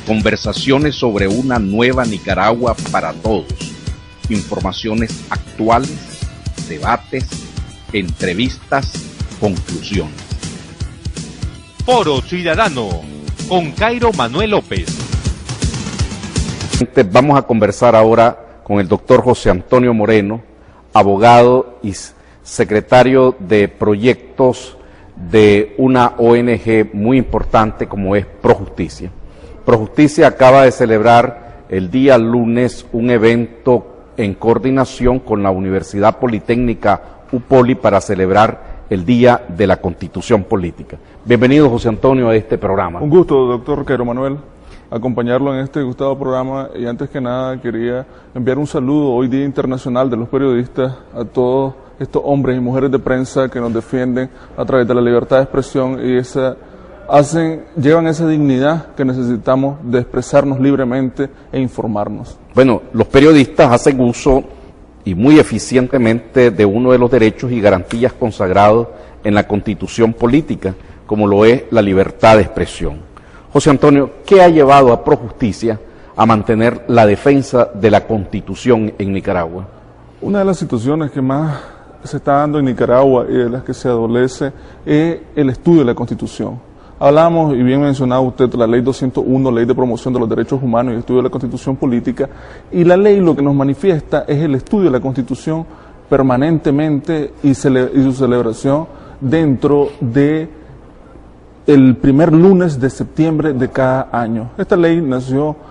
Conversaciones sobre una nueva Nicaragua para todos. Informaciones actuales, debates, entrevistas, conclusiones. Foro Ciudadano con Cairo Manuel López. Vamos a conversar ahora con el doctor José Antonio Moreno, abogado y secretario de proyectos de una ONG muy importante como es ProJusticia. ProJusticia acaba de celebrar el día lunes un evento en coordinación con la Universidad Politécnica UPOLI para celebrar el Día de la Constitución Política. Bienvenido, José Antonio, a este programa. Un gusto, doctor Cairo Manuel, acompañarlo en este gustado programa, y antes que nada quería enviar un saludo hoy Día Internacional de los Periodistas a todos estos hombres y mujeres de prensa que nos defienden a través de la libertad de expresión y llevan esa dignidad que necesitamos de expresarnos libremente e informarnos. Bueno, los periodistas hacen uso y muy eficientemente de uno de los derechos y garantías consagrados en la Constitución Política, como lo es la libertad de expresión. José Antonio, ¿qué ha llevado a ProJusticia a mantener la defensa de la Constitución en Nicaragua? Una de las situaciones que más se está dando en Nicaragua y de las que se adolece es el estudio de la Constitución. Hablamos, y bien mencionaba usted, la Ley 201, Ley de Promoción de los Derechos Humanos y Estudio de la Constitución Política, y la ley lo que nos manifiesta es el estudio de la Constitución permanentemente y su celebración dentro de el primer lunes de septiembre de cada año. Esta ley nació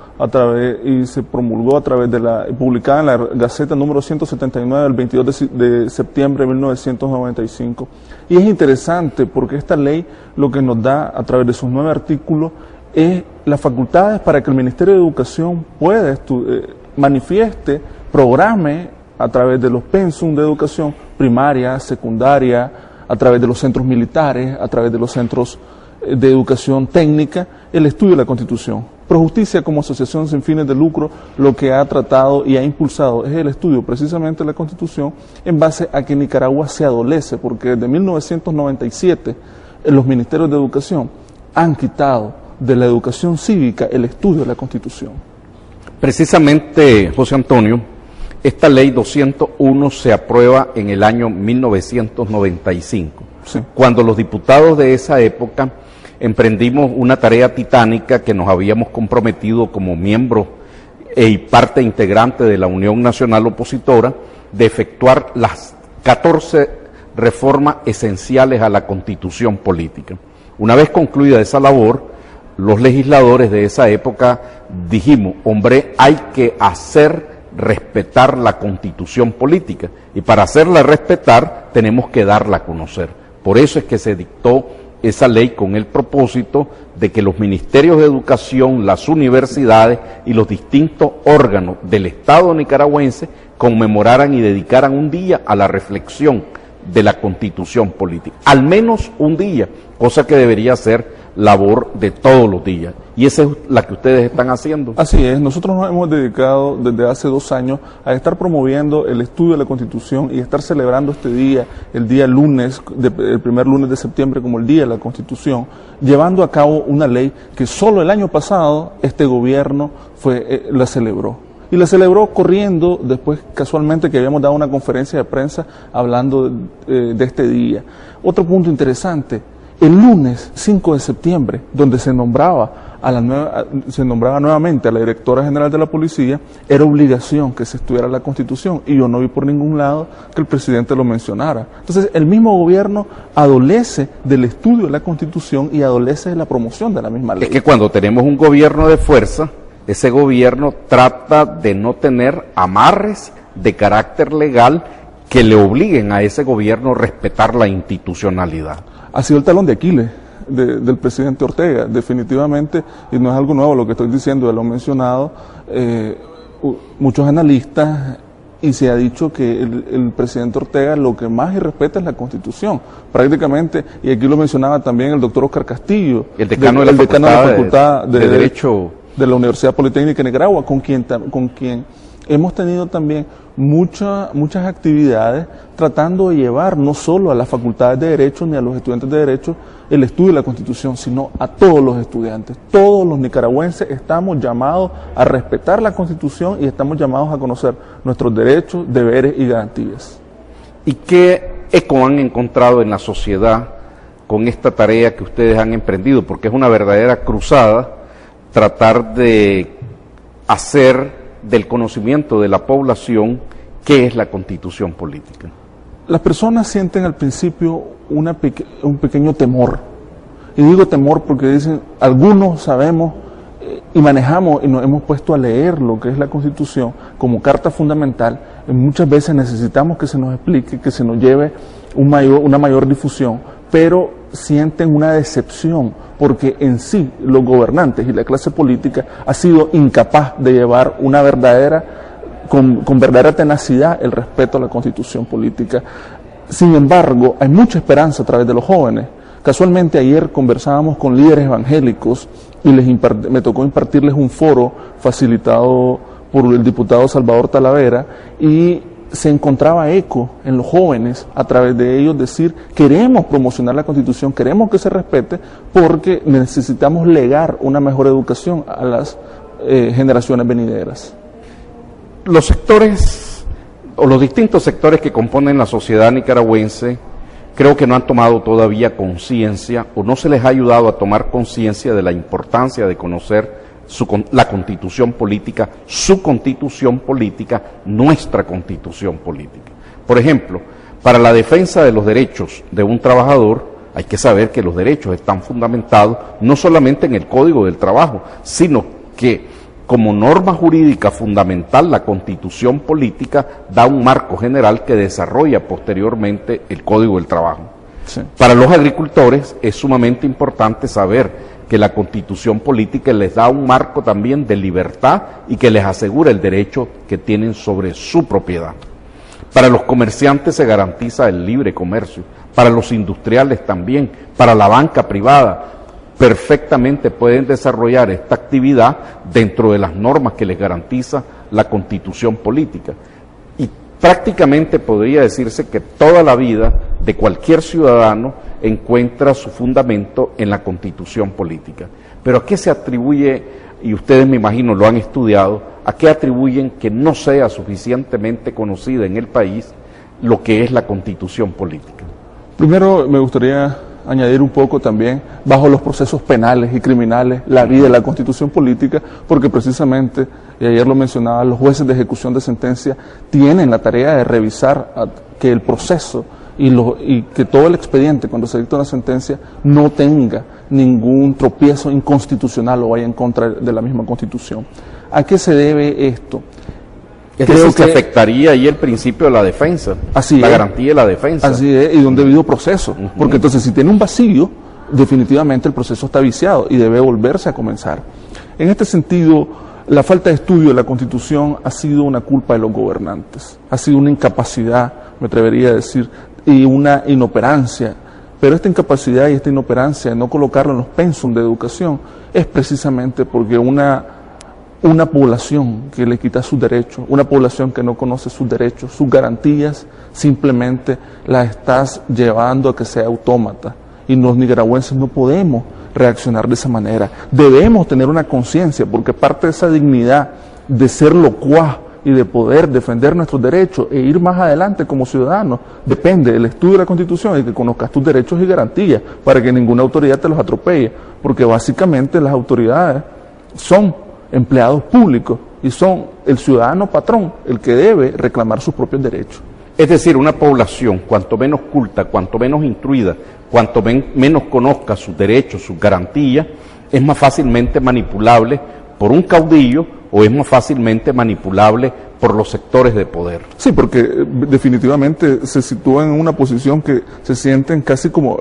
y se promulgó a través de publicada en la Gaceta número 179 del 22 de septiembre de 1995. Y es interesante porque esta ley lo que nos da a través de sus 9 artículos es las facultades para que el Ministerio de Educación pueda manifieste, programe a través de los pensum de educación primaria, secundaria, a través de los centros militares, a través de los centros de educación técnica, el estudio de la Constitución. ProJusticia, como asociación sin fines de lucro, lo que ha tratado y ha impulsado es el estudio precisamente de la Constitución en base a que Nicaragua se adolece, porque desde 1997 los ministerios de educación han quitado de la educación cívica el estudio de la Constitución. Precisamente, José Antonio, esta ley 201 se aprueba en el año 1995, sí, cuando los diputados de esa época emprendimos una tarea titánica que nos habíamos comprometido como miembros y parte integrante de la Unión Nacional Opositora de efectuar las 14 reformas esenciales a la Constitución Política. Una vez concluida esa labor, los legisladores de esa época dijimos, hombre, hay que hacer respetar la Constitución Política, y para hacerla respetar tenemos que darla a conocer. Por eso es que se dictó esa ley con el propósito de que los ministerios de educación, las universidades y los distintos órganos del Estado nicaragüense conmemoraran y dedicaran un día a la reflexión de la Constitución Política. Al menos un día, cosa que debería ser labor de todos los días. Y esa es la que ustedes están haciendo. Así es, nosotros nos hemos dedicado desde hace 2 años a estar promoviendo el estudio de la Constitución y estar celebrando este día, el día lunes, el primer lunes de septiembre como el Día de la Constitución, llevando a cabo una ley que solo el año pasado este gobierno la celebró. Y la celebró corriendo después casualmente que habíamos dado una conferencia de prensa hablando de este día. Otro punto interesante, el lunes 5 de septiembre, donde se nombraba nuevamente a la directora general de la policía, era obligación que se estudiara la Constitución, y yo no vi por ningún lado que el presidente lo mencionara. Entonces, el mismo gobierno adolece del estudio de la Constitución y adolece de la promoción de la misma ley. Es que cuando tenemos un gobierno de fuerza, ese gobierno trata de no tener amarres de carácter legal que le obliguen a ese gobierno a respetar la institucionalidad. Ha sido el talón de Aquiles del presidente Ortega, definitivamente, y no es algo nuevo lo que estoy diciendo, ya lo han mencionado muchos analistas, y se ha dicho que el presidente Ortega lo que más irrespeta es la Constitución, prácticamente, y aquí lo mencionaba también el doctor Oscar Castillo, el decano de la Facultad de Derecho de la Universidad Politécnica de Nicaragua, con quien hemos tenido también muchas actividades tratando de llevar no solo a las facultades de Derecho ni a los estudiantes de Derecho el estudio de la Constitución, sino a todos los estudiantes. Todos los nicaragüenses estamos llamados a respetar la Constitución y estamos llamados a conocer nuestros derechos, deberes y garantías. ¿Y qué eco han encontrado en la sociedad con esta tarea que ustedes han emprendido? Porque es una verdadera cruzada tratar de hacer del conocimiento de la población qué es la Constitución política. Las personas sienten al principio un pequeño temor, y digo temor porque dicen, algunos sabemos y manejamos y nos hemos puesto a leer lo que es la Constitución como carta fundamental, y muchas veces necesitamos que se nos explique, que se nos lleve una mayor difusión, pero sienten una decepción porque en sí los gobernantes y la clase política ha sido incapaz de llevar una con verdadera tenacidad el respeto a la Constitución política. Sin embargo, hay mucha esperanza a través de los jóvenes. Casualmente ayer conversábamos con líderes evangélicos y me tocó impartirles un foro facilitado por el diputado Salvador Talavera, y se encontraba eco en los jóvenes a través de ellos decir, queremos promocionar la Constitución, queremos que se respete porque necesitamos legar una mejor educación a las generaciones venideras. Los sectores o los distintos sectores que componen la sociedad nicaragüense creo que no han tomado todavía conciencia o no se les ha ayudado a tomar conciencia de la importancia de conocer la Constitución política, su Constitución política, nuestra Constitución política. Por ejemplo, para la defensa de los derechos de un trabajador hay que saber que los derechos están fundamentados no solamente en el Código del Trabajo, sino que como norma jurídica fundamental la Constitución política da un marco general que desarrolla posteriormente el Código del Trabajo. Sí. Para los agricultores es sumamente importante saber que la Constitución política les da un marco también de libertad y que les asegura el derecho que tienen sobre su propiedad. Para los comerciantes se garantiza el libre comercio, para los industriales también, para la banca privada, perfectamente pueden desarrollar esta actividad dentro de las normas que les garantiza la Constitución política. Y prácticamente podría decirse que toda la vida de cualquier ciudadano encuentra su fundamento en la Constitución política. Pero ¿a qué se atribuye, y ustedes me imagino lo han estudiado, a qué atribuyen que no sea suficientemente conocida en el país lo que es la Constitución política? Primero me gustaría añadir un poco también, bajo los procesos penales y criminales, la vida de la Constitución política, porque precisamente, y ayer lo mencionaba, los jueces de ejecución de sentencia tienen la tarea de revisar que el proceso y que todo el expediente, cuando se dicta una sentencia, no tenga ningún tropiezo inconstitucional o vaya en contra de la misma Constitución. ¿A qué se debe esto? Creo que afectaría ahí el principio de la defensa, la garantía de la defensa. Así es, y de un debido proceso. Porque entonces si tiene un vacío, definitivamente el proceso está viciado y debe volverse a comenzar. En este sentido, la falta de estudio de la Constitución ha sido una culpa de los gobernantes, ha sido una incapacidad, me atrevería a decir, y una inoperancia. Pero esta incapacidad y esta inoperancia de no colocarlo en los pensum de educación es precisamente porque una población que le quita sus derechos, una población que no conoce sus derechos, sus garantías, simplemente la estás llevando a que sea autómata. Y los nicaragüenses no podemos reaccionar de esa manera. Debemos tener una conciencia, porque parte de esa dignidad de ser locuaz y de poder defender nuestros derechos e ir más adelante como ciudadanos, depende del estudio de la Constitución y que conozcas tus derechos y garantías para que ninguna autoridad te los atropelle, porque básicamente las autoridades son empleados públicos y son el ciudadano patrón el que debe reclamar sus propios derechos. Es decir, una población cuanto menos culta, cuanto menos instruida, cuanto menos conozca sus derechos, sus garantías, es más fácilmente manipulable por un caudillo o es más fácilmente manipulable por los sectores de poder. Sí, porque definitivamente se sitúan en una posición que se sienten casi como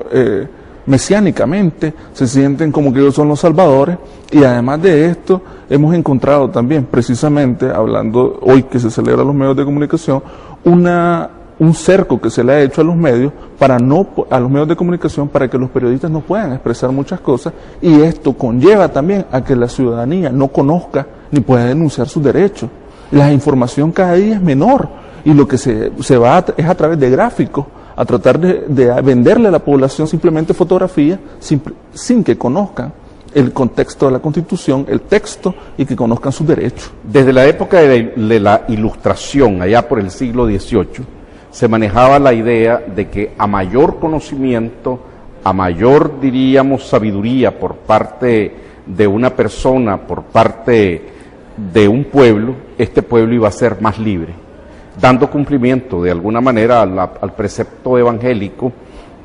mesiánicamente, se sienten como que ellos son los salvadores, y además de esto hemos encontrado también, precisamente hablando hoy que se celebra los medios de comunicación, un cerco que se le ha hecho a los medios a los medios de comunicación para que los periodistas no puedan expresar muchas cosas, y esto conlleva también a que la ciudadanía no conozca ni pueda denunciar sus derechos. La información cada día es menor y lo que se va es a través de gráficos, a tratar de venderle a la población simplemente fotografías sin que conozcan el contexto de la Constitución, el texto, y que conozcan sus derechos. Desde la época de la Ilustración, allá por el siglo XVIII, se manejaba la idea de que a mayor conocimiento, a mayor, diríamos, sabiduría por parte de una persona, por parte de un pueblo, este pueblo iba a ser más libre, dando cumplimiento de alguna manera al precepto evangélico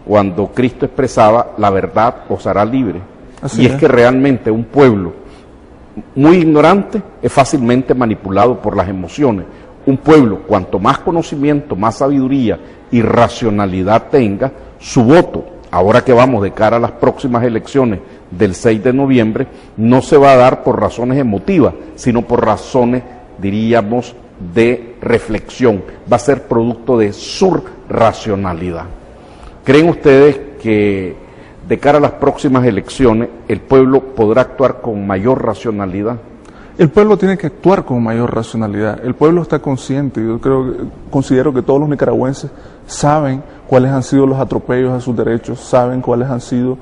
cuando Cristo expresaba: la verdad os hará libre. Y es que realmente un pueblo muy ignorante es fácilmente manipulado por las emociones. Un pueblo, cuanto más conocimiento, más sabiduría y racionalidad tenga, su voto, ahora que vamos de cara a las próximas elecciones del 6 de noviembre, no se va a dar por razones emotivas, sino por razones, diríamos, de reflexión. Va a ser producto de su racionalidad. ¿Creen ustedes que de cara a las próximas elecciones el pueblo podrá actuar con mayor racionalidad? El pueblo tiene que actuar con mayor racionalidad. El pueblo está consciente. Yo considero que todos los nicaragüenses saben cuáles han sido los atropellos a sus derechos, saben cuáles han sido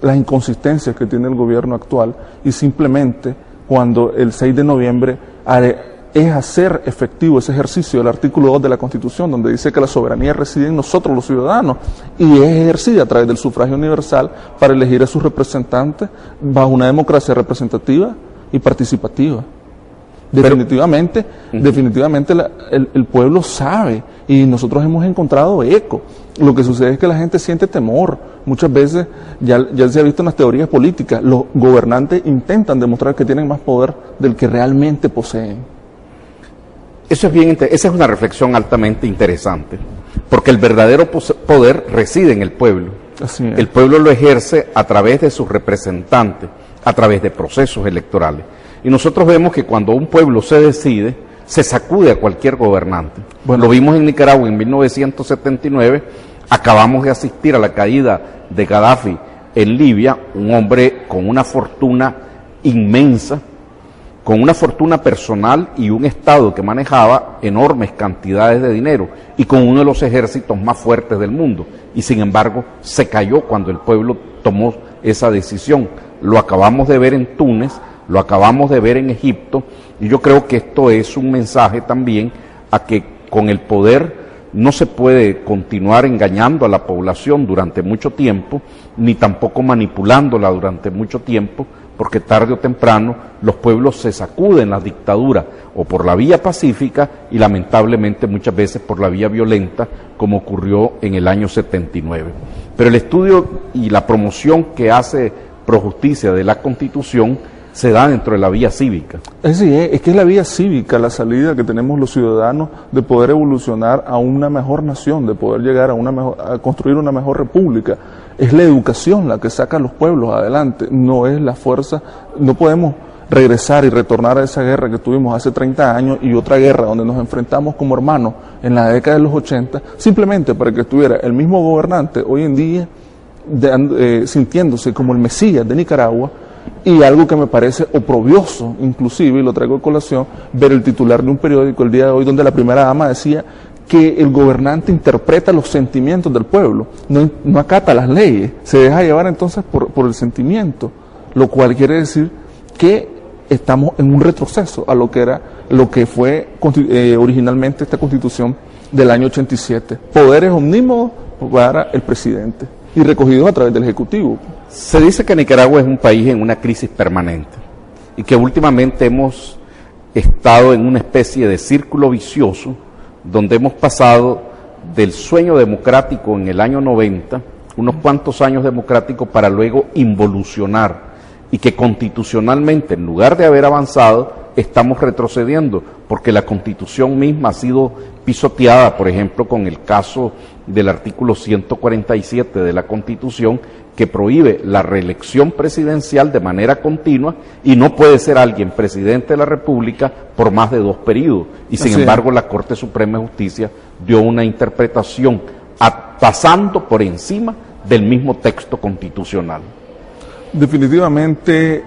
las inconsistencias que tiene el gobierno actual, y simplemente cuando el 6 de noviembre es hacer efectivo ese ejercicio del artículo 2 de la Constitución, donde dice que la soberanía reside en nosotros los ciudadanos y es ejercida a través del sufragio universal para elegir a sus representantes bajo una democracia representativa y participativa. Definitivamente el pueblo sabe, y nosotros hemos encontrado eco. Lo que sucede es que la gente siente temor. Muchas veces, ya se ha visto en las teorías políticas, los gobernantes intentan demostrar que tienen más poder del que realmente poseen. Esa es una reflexión altamente interesante, porque el verdadero poder reside en el pueblo. Así es. El pueblo lo ejerce a través de sus representantes, a través de procesos electorales. Y nosotros vemos que cuando un pueblo se decide, se sacude a cualquier gobernante. Bueno, lo vimos en Nicaragua en 1979, acabamos de asistir a la caída de Gaddafi en Libia, un hombre con una fortuna inmensa, con una fortuna personal y un Estado que manejaba enormes cantidades de dinero y con uno de los ejércitos más fuertes del mundo. Y sin embargo, se cayó cuando el pueblo tomó esa decisión. Lo acabamos de ver en Túnez, lo acabamos de ver en Egipto, y yo creo que esto es un mensaje también a que con el poder no se puede continuar engañando a la población durante mucho tiempo, ni tampoco manipulándola durante mucho tiempo, porque tarde o temprano los pueblos se sacuden la dictadura o por la vía pacífica y lamentablemente muchas veces por la vía violenta, como ocurrió en el año 79. Pero el estudio y la promoción que hace Projusticia de la Constitución se da dentro de la vía cívica. Sí, es que es la vía cívica, la salida que tenemos los ciudadanos de poder evolucionar a una mejor nación, de poder llegar a construir una mejor república. Es la educación la que saca a los pueblos adelante, no es la fuerza. No podemos regresar y retornar a esa guerra que tuvimos hace 30 años y otra guerra donde nos enfrentamos como hermanos en la década de los 80, simplemente para que estuviera el mismo gobernante hoy en día sintiéndose como el Mesías de Nicaragua. Y algo que me parece oprobioso, inclusive, y lo traigo a colación, ver el titular de un periódico el día de hoy donde la primera dama decía que el gobernante interpreta los sentimientos del pueblo, no acata las leyes, se deja llevar entonces por el sentimiento, lo cual quiere decir que estamos en un retroceso a lo que fue originalmente esta Constitución del año 87. Poderes omnímodos para el presidente y recogidos a través del Ejecutivo. Se dice que Nicaragua es un país en una crisis permanente y que últimamente hemos estado en una especie de círculo vicioso donde hemos pasado del sueño democrático en el año 90, unos cuantos años democráticos, para luego involucionar, y que constitucionalmente, en lugar de haber avanzado, estamos retrocediendo, porque la Constitución misma ha sido pisoteada, por ejemplo, con el caso del artículo 147 de la Constitución, que prohíbe la reelección presidencial de manera continua y no puede ser alguien presidente de la República por más de 2 periodos. Y sin embargo, la Corte Suprema de Justicia dio una interpretación pasando por encima del mismo texto constitucional. Definitivamente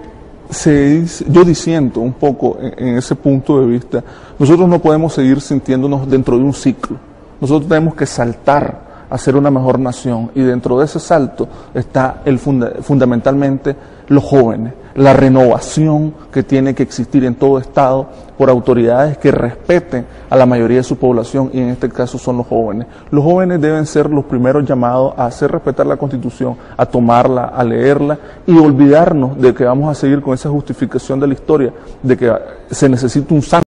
yo disiento un poco en ese punto de vista. Nosotros no podemos seguir sintiéndonos dentro de un ciclo. Nosotros tenemos que saltar a ser una mejor nación, y dentro de ese salto está fundamentalmente los jóvenes, la renovación que tiene que existir en todo Estado por autoridades que respeten a la mayoría de su población, y en este caso son los jóvenes. Los jóvenes deben ser los primeros llamados a hacer respetar la Constitución, a tomarla, a leerla y olvidarnos de que vamos a seguir con esa justificación de la historia de que se necesita un santo